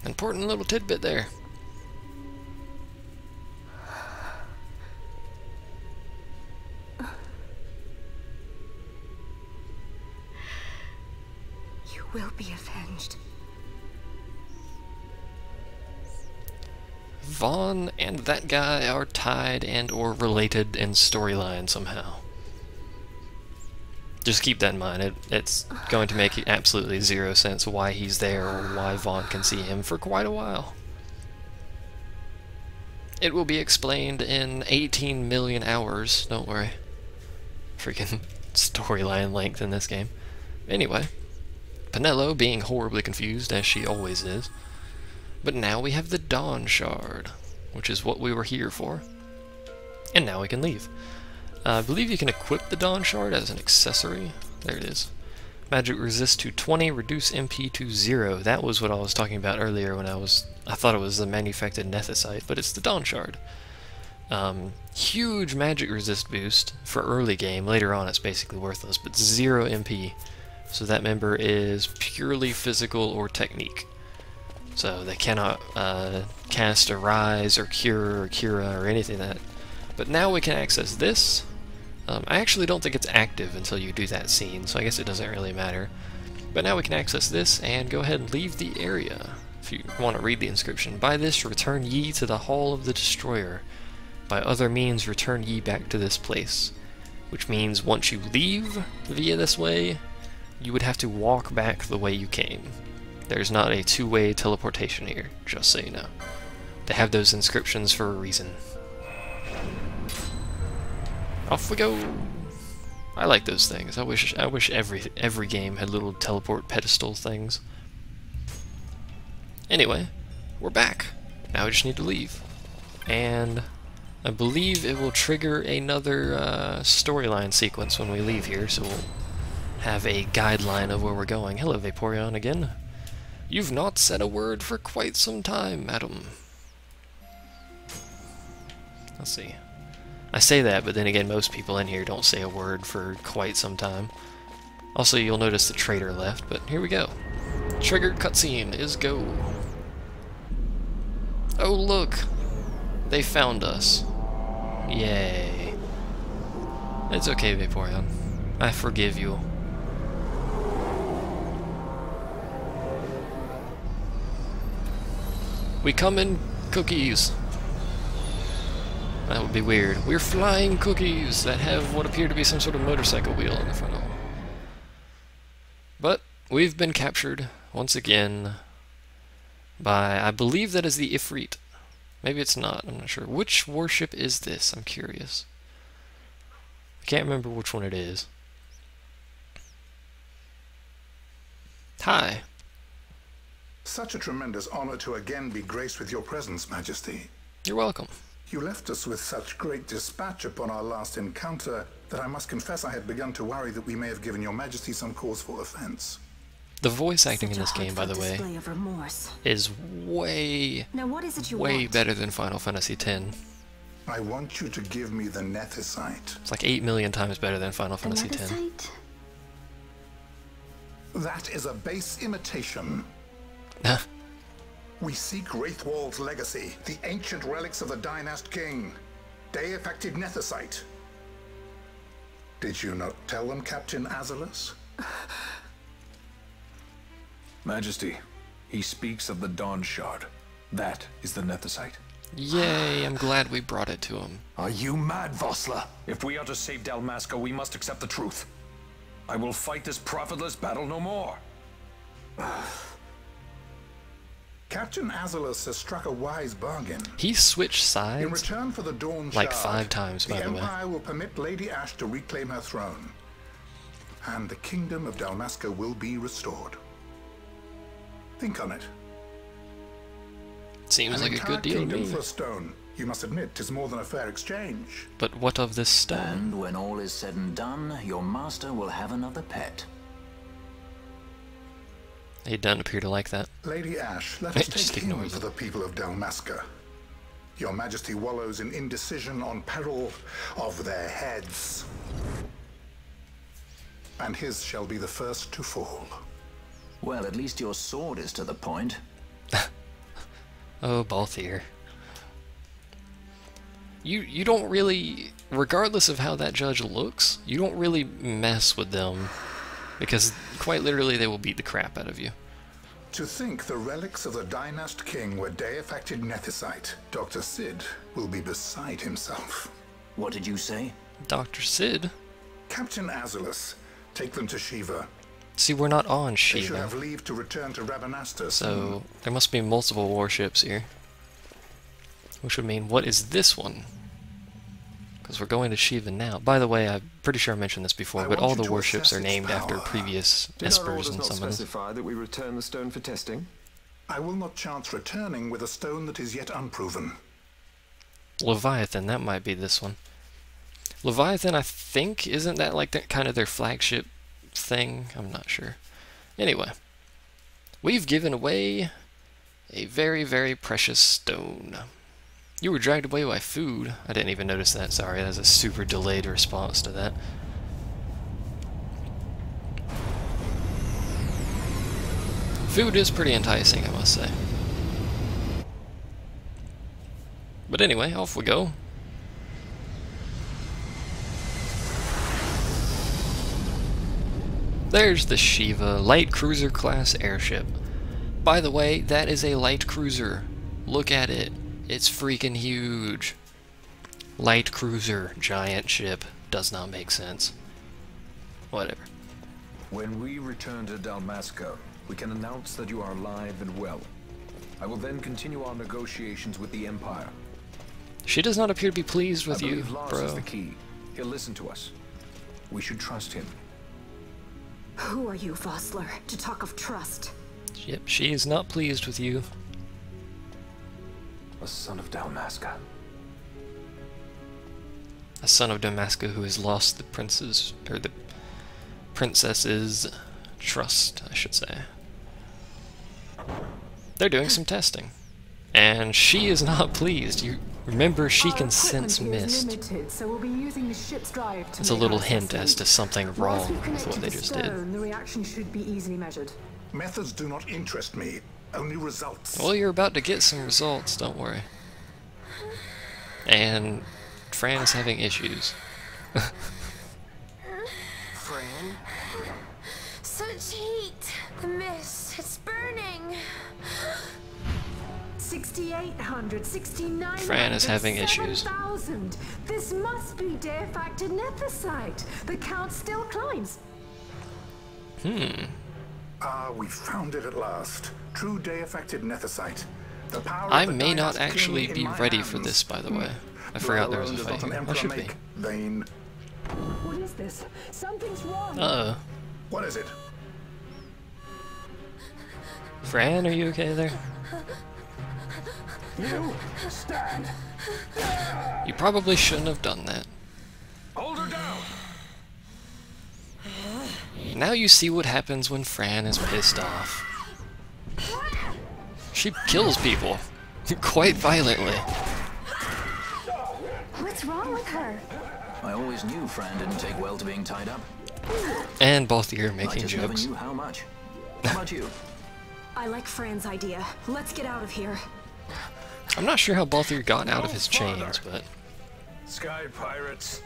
Important little tidbit there. You will be avenged. Vaughn and that guy are tied and or related in storyline somehow. Just keep that in mind. It's going to make absolutely zero sense why he's there or why Vaughn can see him for quite a while. It will be explained in 18 million hours, don't worry. Freaking storyline length in this game. Anyway, Penelo being horribly confused, as she always is. But now we have the Dawn Shard, which is what we were here for. And now we can leave. I believe you can equip the Dawn Shard as an accessory. There it is. Magic resist to 20, reduce MP to 0. That was what I was talking about earlier when I thought it was the manufactured Nethicite, but it's the Dawn Shard. Huge magic resist boost for early game. Later on it's basically worthless, but 0 MP. So that member is purely physical or technique. So they cannot cast a Rise or Cure or Cura or anything like that. But now we can access this. I actually don't think it's active until you do that scene, so I guess it doesn't really matter. But now we can access this and go ahead and leave the area. If you want to read the inscription, by this return ye to the Hall of the Destroyer. By other means return ye back to this place. Which means once you leave via this way, you would have to walk back the way you came. There's not a two-way teleportation here, just so you know. They have those inscriptions for a reason. Off we go! I like those things. I wish every game had little teleport pedestal things. Anyway, we're back. Now we just need to leave. And I believe it will trigger another storyline sequence when we leave here, so we'll have a guideline of where we're going. Hello, Vaporeon again. You've not said a word for quite some time, madam. Let's see. I say that, but then again, most people in here don't say a word for quite some time. Also, you'll notice the traitor left, but here we go. Triggered cutscene is go. Oh, look! They found us. Yay. It's okay, Vaporeon. I forgive you. We come in cookies. That would be weird. We're flying cookies that have what appear to be some sort of motorcycle wheel on the front of them. But we've been captured once again by, I believe that is the Ifrit. Maybe it's not, I'm not sure. Which warship is this? I'm curious. I can't remember which one it is. Hi. Such a tremendous honor to again be graced with your presence, Majesty. You're welcome. You left us with such great dispatch upon our last encounter that I must confess I had begun to worry that we may have given your majesty some cause for offense. The voice acting Such in this a game, by the heartfelt way, display of remorse. is way Now better than Final Fantasy X. I want you to give me the Nethicite. It's like 8 million times better than Final The Fantasy X. Nethicite? That is a base imitation. We seek Wraithwall's legacy, the ancient relics of the Dynast King. Day-affected Nethicite. Did you not tell them, Captain Azalus? Majesty, he speaks of the Dawn Shard. That is the Nethicite. Yay, I'm glad we brought it to him. Are you mad, Vossler? If we are to save Dalmasca, we must accept the truth. I will fight this profitless battle no more. Captain Azalus has struck a wise bargain. He switched In sides return for the Dawn like Shard, 5 times, by the way. Empire will permit Lady Ash to reclaim her throne, and the kingdom of Dalmasca will be restored. Think on it. Seems like a entire good deal to kingdom me. for a stone. You must admit, 'tis more than a fair exchange. But what of this stone? And when all is said and done, your master will have another pet. He doesn't appear to like that. Lady Ash, let us Just take him ignores for it. the people of Dalmasca. Your Majesty wallows in indecision on peril of their heads. And his shall be the first to fall. Well, at least your sword is to the point. Oh, Balthier. You don't really, regardless of how that judge looks, you don't really mess with them. Because quite literally they will beat the crap out of you. To think the relics of the Dynast King were day-affected Nethicite, Dr. Sid will be beside himself. What did you say? Dr. Sid? Captain Azalus, take them to Shiva. See, we're not on They should Shiva, have leave to return to Rabanastre so there must be multiple warships here. Which would mean, what is this one? Because we're going to Shiva now. By the way, I'm pretty sure I mentioned this before, but all the warships are named after previous espers and summons. Specify that we return the stone for testing? I will not chance returning with a stone that is yet unproven. Leviathan, that might be this one. Leviathan, I think, isn't that like kind of their flagship thing? I'm not sure. Anyway, we've given away a very, very precious stone. You were dragged away by food. I didn't even notice that, sorry. That was a super delayed response to that. Food is pretty enticing, I must say. But anyway, off we go. There's the Shiva light cruiser class airship. By the way, that is a light cruiser. Look at it. It's freaking huge. Light cruiser, giant ship. Does not make sense. Whatever. When we return to Dalmasca, we can announce that you are alive and well. I will then continue our negotiations with the Empire. She does not appear to be pleased with I you, believe Lars bro. is the key. He'll listen to us. We should trust him. Who are you, Vossler, to talk of trust? Yep, she is not pleased with you. A son of Dalmasca. A son of Damascus who has lost the prince's, or the princess's trust, I should say. They're doing some testing. And she is not pleased. You remember, she can sense mist. Limited, so we'll be using the ship's drive to It's a make little our hint as assessment. to something Once wrong we've with connected what they the just did. stone, the reaction should be easily measured. Methods do not interest me, only results. Well, you're about to get some results, don't worry. And Fran is having issues. Fran? Such heat! The mist, it's burning! 6,800, 6,900, Fran is having issues. 7,000. This must be day-affected Nethicite. The count still climbs. Ah, we found it at last. True day-affected Nethicite. The power I of the may not Dynast actually King be in my ready for hands. this, by the way. I forgot there was a Does fight not an here. I emperor should be. make vain. What is this? Something's wrong. Uh-oh. What is it? Fran, are you okay there? You stand. You probably shouldn't have done that. Hold her down! Now you see what happens when Fran is pissed off. She kills people. Quite violently. What's wrong with her? I always knew Fran didn't take well to being tied up. And both of you are I making just never jokes. knew how much. How about you? I like Fran's idea. Let's get out of here. I'm not sure how both of you got out of his chains, but... Sky pirates,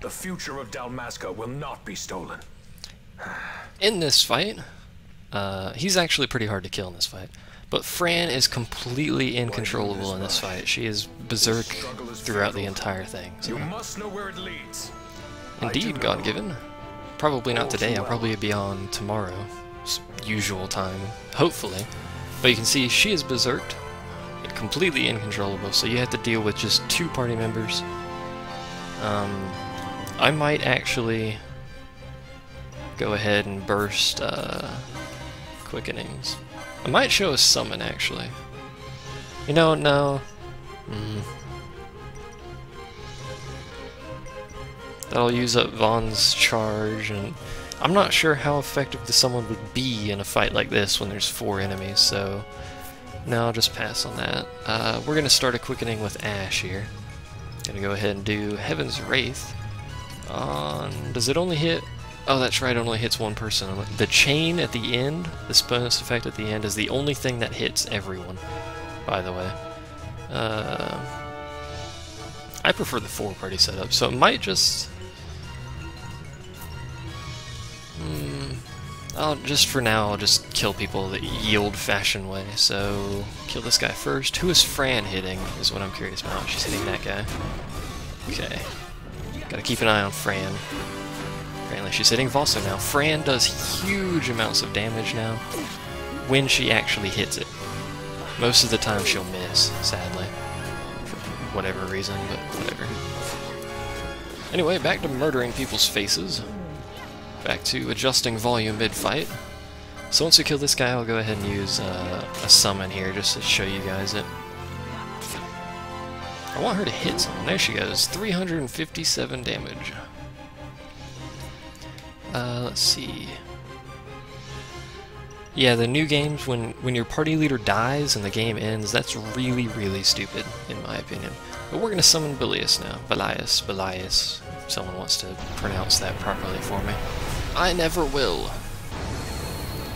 the future of Dalmasca will not be stolen. In this fight, he's actually pretty hard to kill in this fight. But Fran is completely incontrollable in this fight. She is berserk throughout the entire thing. So. You must know where it leads. Indeed, God-given. Probably not today. I'll probably be on tomorrow. Usual time, hopefully. But you can see she is berserked. Completely incontrollable, so you have to deal with just 2 party members. I might actually go ahead and burst quickenings. I might show a summon, actually. You know, no. That'll use up Vaughn's charge, and I'm not sure how effective the summon would be in a fight like this when there's 4 enemies, so no, I'll just pass on that. We're gonna start a quickening with Ash here. Gonna go ahead and do Heaven's Wraith. Does it only hit? Oh, that's right, it only hits 1 person. The chain at the end, this bonus effect at the end, is the only thing that hits everyone, by the way. I prefer the 4-party setup, so it might just... just for now, I'll just kill people the old-fashioned way. So, kill this guy first. Who is Fran hitting, is what I'm curious about. She's hitting that guy. Okay. Gotta keep an eye on Fran. Apparently she's hitting Valso now. Fran does huge amounts of damage now when she actually hits it. Most of the time she'll miss, sadly. For whatever reason, but whatever. Anyway, back to murdering people's faces. Back to adjusting volume mid-fight. So once we kill this guy, I'll go ahead and use a summon here just to show you guys it. I want her to hit someone. There she goes. 357 damage. Let's see. Yeah, the new games, when your party leader dies and the game ends, that's really, really stupid, in my opinion. But we're going to summon Belias now. Belias, if someone wants to pronounce that properly for me. I never will.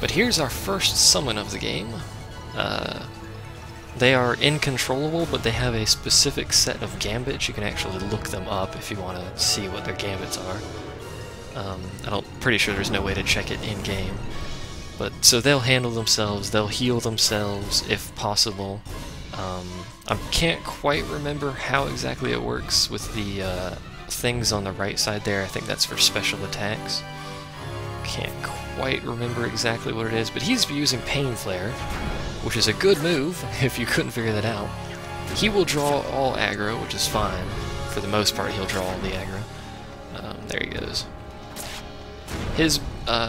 But here's our first summon of the game. They are incontrollable, but they have a specific set of gambits. You can actually look them up if you want to see what their gambits are. I'm pretty sure there's no way to check it in-game. But so they'll handle themselves, they'll heal themselves if possible. I can't quite remember how exactly it works with the things on the right side there. I think that's for special attacks. Can't quite remember exactly what it is, but he's using Pain Flare, which is a good move if you couldn't figure that out. He will draw all aggro, which is fine. For the most part, he'll draw all the aggro. There he goes. His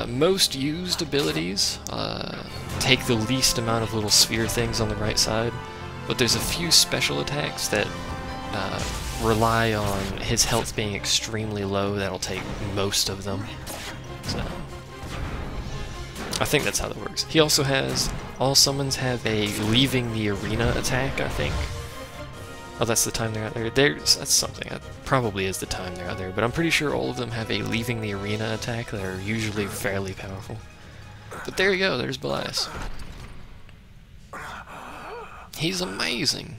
most used abilities take the least amount of little sphere things on the right side, but there's a few special attacks that rely on his health being extremely low. That'll take most of them. So I think that's how that works. He also has, all summons have a leaving the arena attack, I think. Oh, that's the time they're out there. That's something. That probably is the time they're out there, but I'm pretty sure all of them have a leaving the arena attack that are usually fairly powerful. But there you go, there's Belias. He's amazing.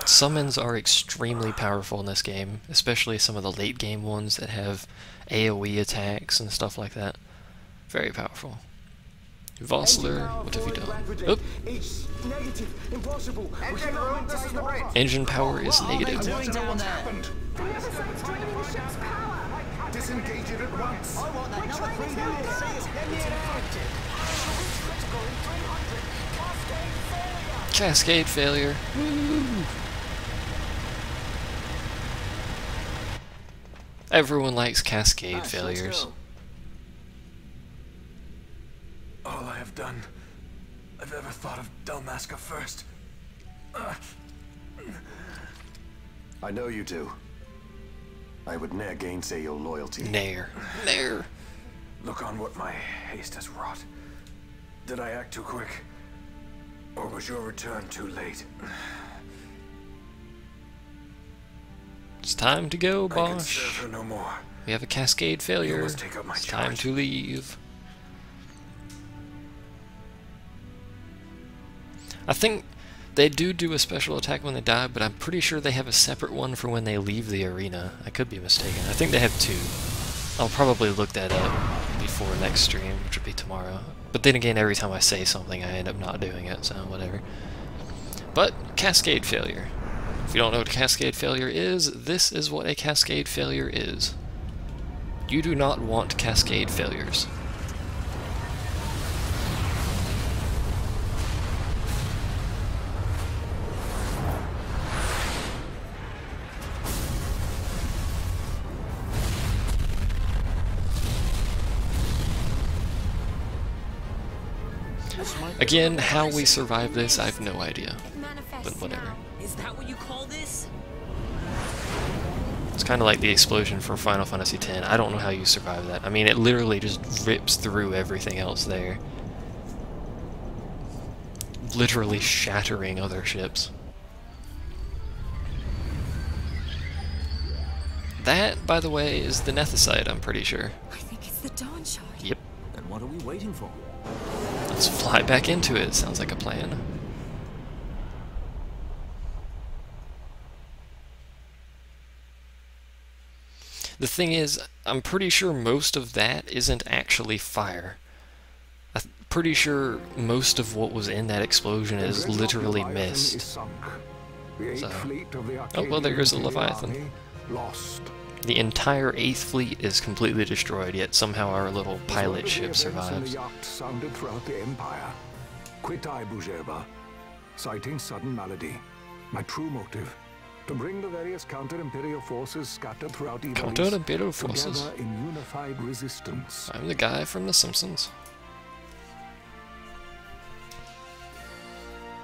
Summons are extremely powerful in this game, especially some of the late game ones that have AoE attacks and stuff like that. Very powerful. Vossler, what have you done? Oop. Engine power is negative. Disengage it at once. Cascade failure. Woo. Everyone likes cascade failures. All I have done, I've ever thought of Dalmasca first. I know you do. I would ne'er gainsay your loyalty. Ne'er. Ne'er. Look on what my haste has wrought. Did I act too quick? Or was your return too late? It's time to go, I can Bosch. serve her no more. We have a cascade failure. You must take up my It's time charge. to leave. I think they do a special attack when they die, but I'm pretty sure they have a separate one for when they leave the arena. I could be mistaken. I think they have two. I'll probably look that up before next stream, which would be tomorrow. But then again, every time I say something, I end up not doing it, so whatever. But, cascade failure. If you don't know what a cascade failure is, this is what a cascade failure is. You do not want cascade failures. Again, how we survive this, I have no idea. But whatever. Is that what you call this? It's kind of like the explosion from Final Fantasy X. I don't know how you survive that. I mean, it literally just rips through everything else there. Literally shattering other ships. That, by the way, is the Nethicite, I'm pretty sure. I think it's the Dawn Shard. Yep. Then what are we waiting for? Let's fly back into it. Sounds like a plan. The thing is, I'm pretty sure most of that isn't actually fire. I'm pretty sure most of what was in that explosion is literally mist. So. Oh, well, there goes the Leviathan. The entire 8th fleet is completely destroyed, yet somehow our little pilot ship survives. Sounded throughout the Empire. Quit I, Bujeba. Citing sudden malady. My true motive. To bring the various counter-imperial forces scattered throughout Ivalice Counter-imperial forces? together in unified resistance. I'm the guy from The Simpsons.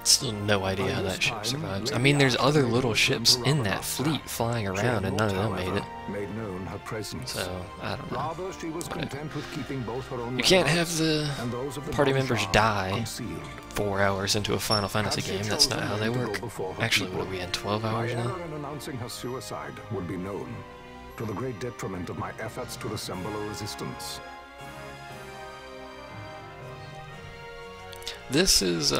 Still no idea how that ship survives. I mean, there's other little ships in that fleet flying around, and none of them made it. Made known her presence. So, I don't know. Rather, she was content with keeping both her own You can't have whereabouts the and those of the party Dawn members Shard die concealed. 4 hours into a Final Fantasy game. That's not how they work. Actually, what are we in, 12 hours My now? error in announcing her suicide would be known, to the great detriment of my efforts to assemble a resistance. This is,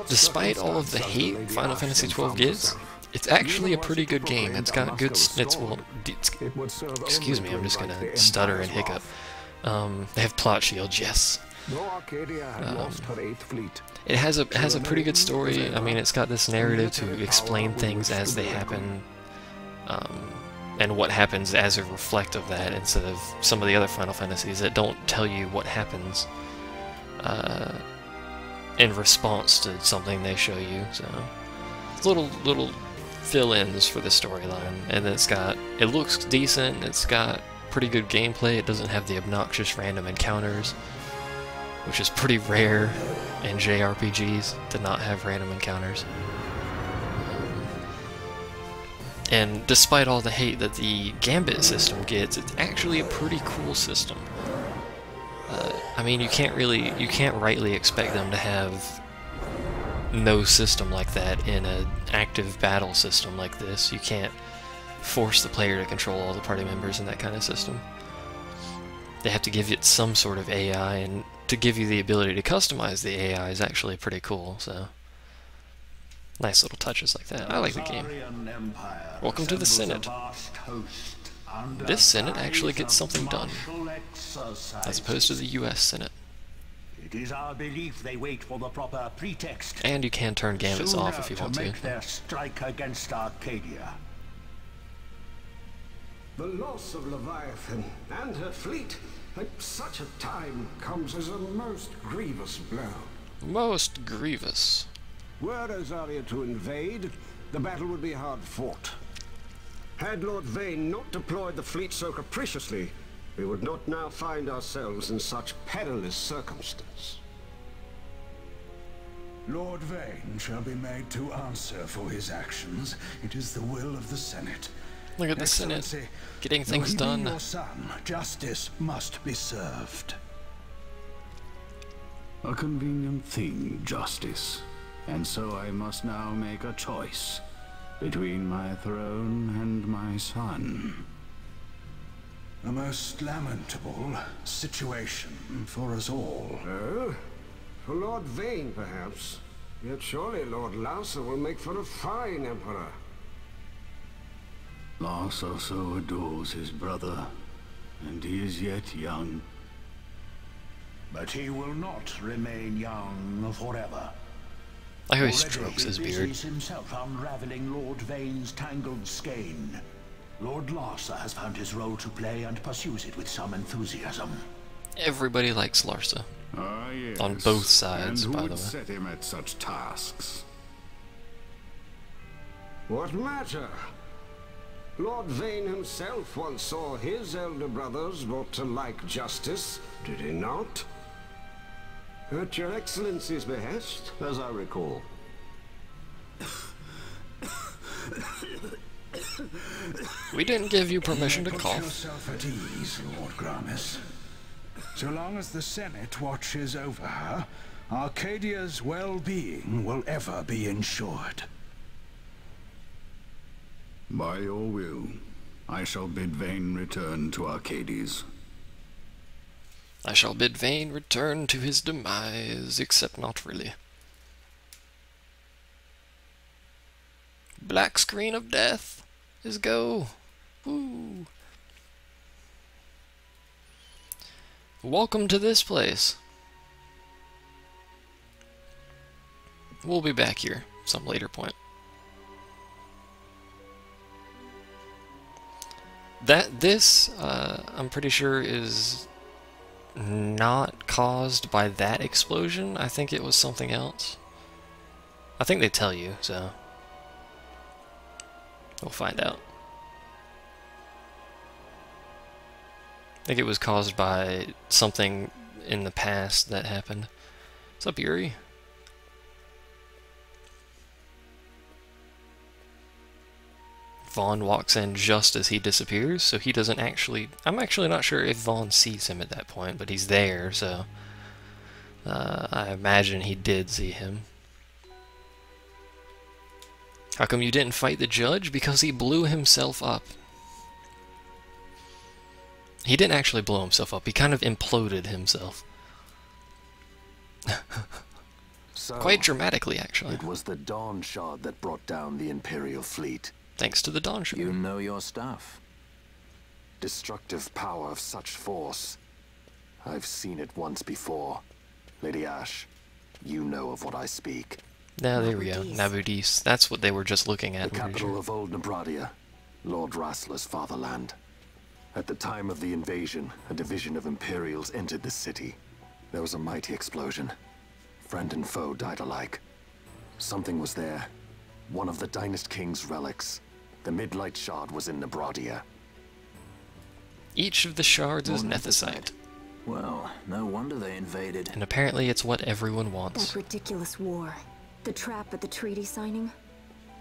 despite all of the hate Final Fantasy XII gets, it's actually a pretty good game. It's got good, excuse me, I'm just gonna stutter and hiccup. They have plot shields, yes. It has a pretty good story. I mean, it's got this narrative to explain things as they happen, and what happens as a reflect of that, instead of some of the other Final Fantasies that don't tell you what happens in response to something they show you. So little fill-ins for the storyline, and it looks decent. It's got pretty good gameplay. It doesn't have the obnoxious random encounters, which is pretty rare in JRPGs to not have random encounters. And despite all the hate that the Gambit system gets, it's actually a pretty cool system. I mean, you can't rightly expect them to have no system like that in an active battle system like this. You can't force the player to control all the party members in that kind of system. They have to give it some sort of AI, and to give you the ability to customize the AI is actually pretty cool, so nice little touches like that. I like the game. Welcome to the Senate. This Senate actually gets something done, as opposed to the US Senate. It is our belief they wait for the proper pretext. And you can turn gambits off if you want to. Make their strike against Arcadia. The loss of Leviathan and her fleet at such a time comes as a most grievous blow. Most grievous. Were Rosaria to invade, the battle would be hard fought. Had Lord Vane not deployed the fleet so capriciously, we would not now find ourselves in such perilous circumstance. Lord Vane shall be made to answer for his actions. It is the will of the Senate. Look at the Senate getting things done. Your son, justice must be served. A convenient thing, justice. And so I must now make a choice between my throne and my son. A most lamentable situation for us all. Oh? For Lord Vane, perhaps. Yet surely Lord Larsa will make for a fine emperor. Larsa so adores his brother, and he is yet young. But he will not remain young forever. I how he strokes his beard. He himself unraveling Lord Vane's tangled skein. Lord Larsa has found his role to play and pursues it with some enthusiasm. Everybody likes Larsa. Ah, yes. On both sides, and who by would the way. set him at such tasks? What matter? Lord Vane himself once saw his elder brothers brought to like justice, did he not? At your Excellency's behest, As I recall. We didn't give you permission to Put cough. yourself at ease, Lord Gramis. So long as the Senate watches over her, Arcadia's well-being will ever be ensured. By your will, I shall bid Vane return to Arcades. I shall bid Vane return to his demise, except not really. Black screen of death is go. Woo. Welcome to this place. We'll be back here some later point. This, I'm pretty sure, is not caused by that explosion. I think it was something else. I think they tell you, so we'll find out. I think it was caused by something in the past that happened. What's up, Yuri? Vaughn walks in just as he disappears, so he doesn't actually... I'm actually not sure if Vaughn sees him at that point, but he's there, so... I imagine he did see him. How come you didn't fight the judge? Because he blew himself up. He didn't actually blow himself up, he kind of imploded himself. So, quite dramatically, actually. It was the Dawn Shard that brought down the Imperial fleet. Thanks to the Dawn Shard. You know your stuff. Destructive power of such force. I've seen it once before. Lady Ash, you know of what I speak. Now there we go. Nabudis. That's what they were just looking at. The capital of Old Nebradia, Lord Rassler's fatherland. At the time of the invasion, a division of Imperials entered the city. There was a mighty explosion. Friend and foe died alike. Something was there. One of the Dynast King's relics. The Midlight Shard was in Nebradia. Each of the shards is nethicite. Well, no wonder they invaded. And apparently it's what everyone wants. That ridiculous war. The trap at the treaty signing.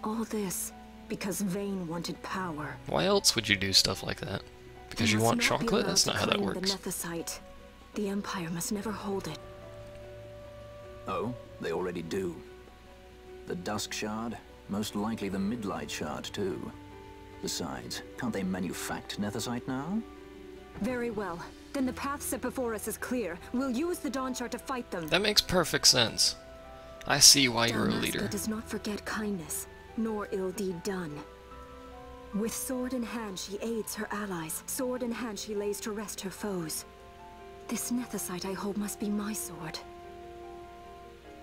All this because Vane wanted power. Why else would you do stuff like that? Because you want chocolate? That's not how that works. The nethicite. The Empire must never hold it. Oh, they already do. The Dusk Shard? Most likely the Midlight Shard, too. Besides, can't they manufacture nethicite now? Very well. Then the path set before us is clear. We'll use the Dawn Shard to fight them. That makes perfect sense. I see why you're a leader. Damaska does not forget kindness, nor ill deed done. With sword in hand, she aids her allies. Sword in hand, she lays to rest her foes. This nethicite I hold must be my sword.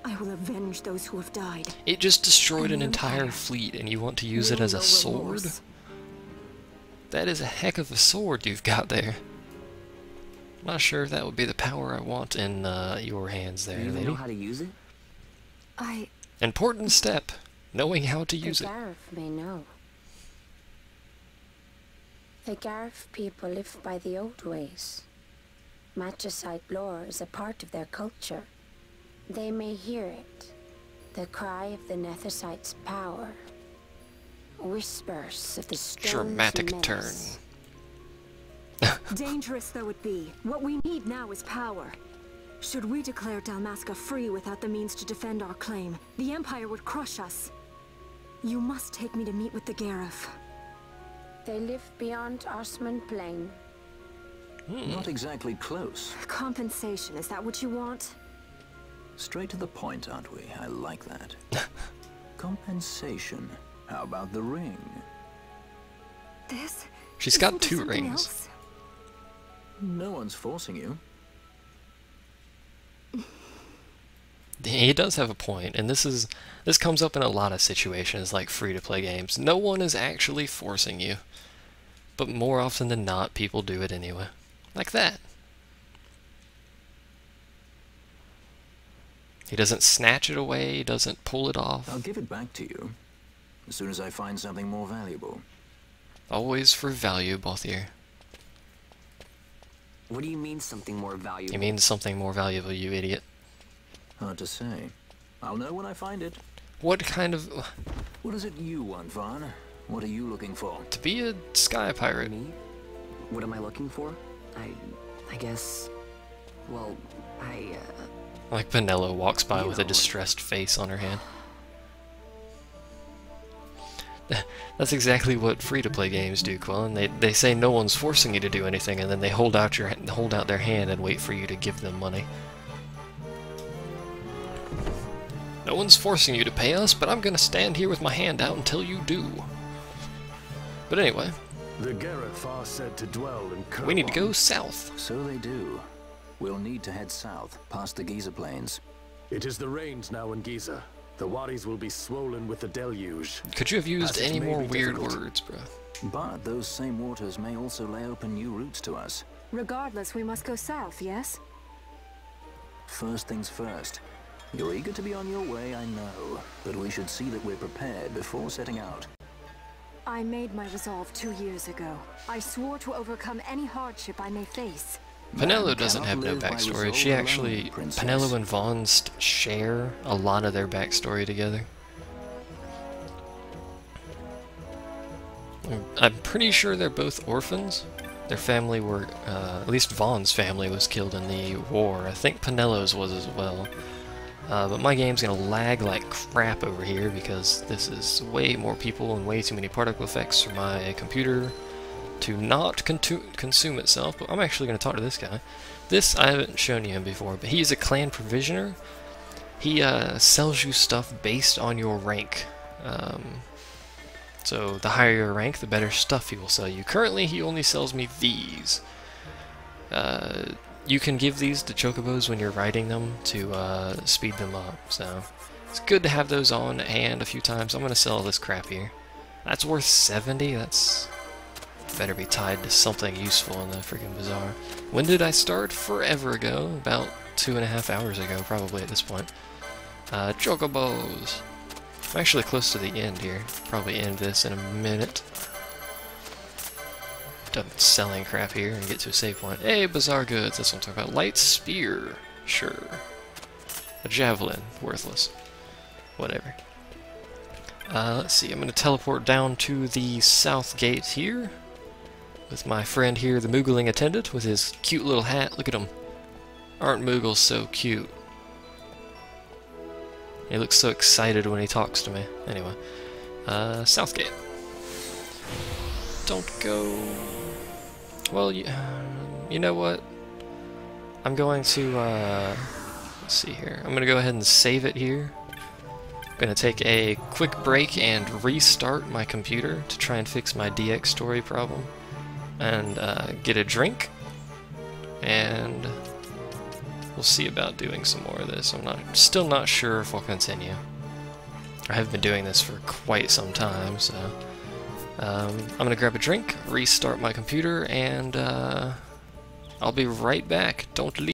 I will avenge those who have died. It just destroyed an entire fleet, and you want to use it as a sword? That is a heck of a sword you've got there. I'm not sure if that would be the power I want in your hands there, lady. You know how to use it? Important step, knowing how to use it. The Garif may know. The Garif people live by the old ways. Magicite lore is a part of their culture. They may hear it, The cry of the Nethicite's power. Whispers of the stone's Dramatic menace. turn. Dangerous though it be, what we need now is power. Should we declare Dalmasca free without the means to defend our claim, the Empire would crush us. You must take me to meet with the Gareth. They live beyond Osman Plain. Not exactly close. Compensation, is that what you want? Straight to the point, aren't we? I like that. Compensation. How about the ring? This? She's got Isn't 2 there something rings. else? No one's forcing you. He does have a point, and this comes up in a lot of situations like free-to-play games. No one is actually forcing you, but more often than not, people do it anyway. Like that. He doesn't snatch it away, he doesn't pull it off. I'll give it back to you as soon as I find something more valuable. Always for value, Bothier. What do you mean something more valuable? He means something more valuable, you idiot. Hard to say. I'll know when I find it. What kind of... What is it you want, Vaughn? What are you looking for? To be a sky pirate. Me? What am I looking for? I guess... Well, Like Penelo walks by you with a know, distressed face on her hand. That's exactly what free-to-play games do, Quillen. They say no one's forcing you to do anything, and then they hold out their hand and wait for you to give them money. No one's forcing you to pay us, but I'm gonna stand here with my hand out until you do. But anyway, The Gareth are said to dwell in we need to go Kerwan. south. So they do. We'll need to head south, past the Giza Plains. It is the rains now in Giza. The wadis will be swollen with the deluge. Could you have used Passage any may more be weird difficult. words, bro? But those same waters may also lay open new routes to us. Regardless, we must go south, yes? First things first. You're eager to be on your way, I know. But we should see that we're prepared before setting out. I made my resolve 2 years ago. I swore to overcome any hardship I may face. Penelo Man doesn't have cannot no live by backstory. resolve She alone, actually... princess. Penelo and Vaughn share a lot of their backstory together. I'm pretty sure they're both orphans. Their family were... at least Vaughn's family was killed in the war. I think Penelo's was as well. But my game's gonna lag like crap over here because this is way more people and way too many particle effects for my computer to not consume itself. But I'm actually gonna talk to this guy. This, I haven't shown you him before, but he's a clan provisioner. He sells you stuff based on your rank. So the higher your rank, the better stuff he will sell you. Currently, he only sells me these. You can give these to chocobos when you're riding them to speed them up, so it's good to have those on hand a few times. I'm going to sell this crap here. That's worth 70? That's better be tied to something useful in the freaking bazaar. When did I start? Forever ago. About 2.5 hours ago, probably at this point. Chocobos! I'm actually close to the end here. Probably end this in a minute. Done selling crap here and get to a save point. Hey, bazaar goods, that's what I'm talking about. Light spear, sure. A javelin, worthless. Whatever. Let's see, I'm gonna teleport down to the south gate here with my friend here, the Moogling attendant, with his cute little hat. Look at him. Aren't Moogles so cute? He looks so excited when he talks to me. Anyway, south gate. Don't go... Well, you know what? I'm going to, let's see here. I'm going to go ahead and save it here. I'm going to take a quick break and restart my computer to try and fix my DXtory problem. And get a drink. And we'll see about doing some more of this. I'm still not sure if I'll continue. I have been doing this for quite some time, so... I'm gonna grab a drink, restart my computer, and I'll be right back. Don't leave.